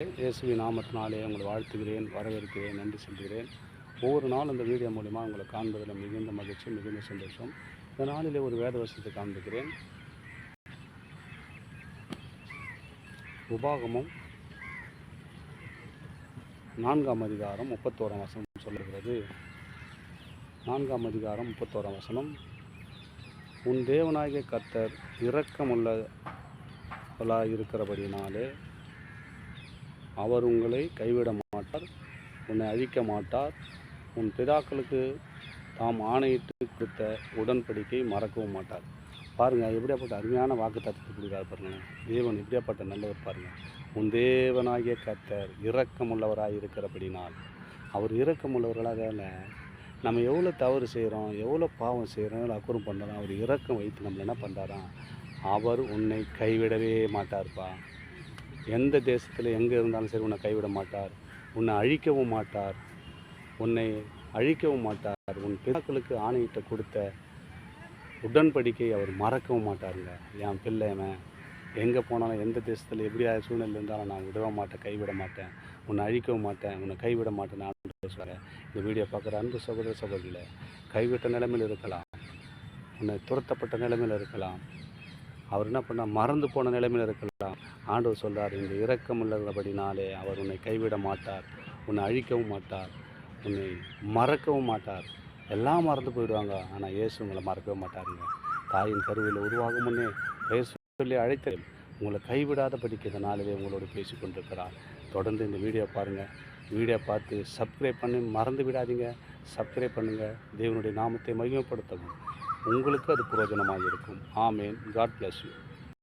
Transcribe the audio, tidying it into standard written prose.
இயேசுவின் நாமத்தினாலே உங்களை வாழ்த்துகிறேன், வரவேற்கிறேன், நன்றி சொல்கிறேன். ஒவ்வொரு நாளும் இந்த வீடியோ மூலிமா உங்களை காண்பதில் மிகுந்த மகிழ்ச்சி, மிகுந்த சந்தோஷம். இந்த நாளிலே ஒரு வேத வசனத்தை காண்பிக்கிறேன். உபாகமம் 4ஆம் அதிகாரம் 31ஆம் வசனம் சொல்லுகிறது. 4ஆம் அதிகாரம் 31ஆம் வசனம், உன் தேவனாகிய கர்த்தர் இரக்கமுள்ளவராய் இருக்கிறபடினாலே அவர் உங்களை கைவிட மாட்டார், உன்னை அழிக்க மாட்டார், உன் பிதாக்களுக்கு தாம் ஆணையிட்டு கொடுத்த உடன்படிக்கை மறக்கவும் மாட்டார். பாருங்கள், எப்படியாப்பட்ட அருமையான வாக்கு தத்துவத்தை கொடுக்குறாரு பாருங்கள். தேவன் எப்படியாப்பட்ட நல்லவர் பாருங்கள். உன் தேவனாகிய கர்த்தர் இரக்கமுள்ளவராக இருக்கிறபடினால், அவர் இரக்கமுள்ளவர்களாக நம்ம எவ்வளோ தவறு செய்கிறோம், எவ்வளோ பாவம் செய்கிறோம், எவ்வளோ அக்குறம் பண்ணுறோம், அவர் இரக்கம் வைத்து நம்மளை என்ன பண்ணுறாராம், அவர் உன்னை கைவிடவே மாட்டார்ப்பா. எந்த தேசத்தில் எங்கே இருந்தாலும் சரி உன்னை கைவிட மாட்டார், உன்னை அழிக்கவும் மாட்டார், உன் பிதாக்களுக்கு ஆணையிட்ட கொடுத்த உடன்படிக்கை அவர் மறக்கவும் மாட்டாருங்க. என் பிள்ளைவன் எங்கே போனாலும் எந்த தேசத்தில் எப்படியா சூழ்நிலை இருந்தாலும் நான் விடவே மாட்டேன், கைவிட மாட்டேன், உன்னை அழிக்கவும் மாட்டேன், உன்னை கைவிட மாட்டேன். நான் சொல்கிறேன், இந்த வீடியோ பார்க்குற அன்பு சகோதர சகோதரிகளை, கைவிட்ட நிலைமையில் இருக்கலாம், உன்னை துரத்தப்பட்ட நிலைமையில் இருக்கலாம், அவர் என்ன பண்ணால் மறந்து போன நிலைமையில் இருக்கலாம். ஆண்டவர் சொல்கிறார், இந்த இரக்கம் உள்ளபடினாலே அவர் உன்னை கைவிட மாட்டார், உன்னை அழிக்கவும் மாட்டார், உன்னை மறக்கவும் மாட்டார். எல்லாம் மறந்து போயிடுவாங்க, ஆனால் இயேசு உங்களை மறக்கவே மாட்டாருங்க. தாயின் கருவில் உருவாகும் முன்னே பெயர் சொல்லி அழைத்தேன், உங்களை கைவிடாத படிக்க இந்த நாளிலே உங்களோடு பேசி கொண்டிருக்கிறார். தொடர்ந்து இந்த வீடியோ பாருங்கள். வீடியோ பார்த்து சப்ஸ்கிரைப் பண்ணி மறந்து விடாதீங்க. சப்ஸ்கிரைப் பண்ணுங்கள். தேவனுடைய நாமத்தை மகிமைப்படுத்தவும் உங்களுக்கு அது பிரயோஜனமாக இருக்கும். ஆமேன். God bless you.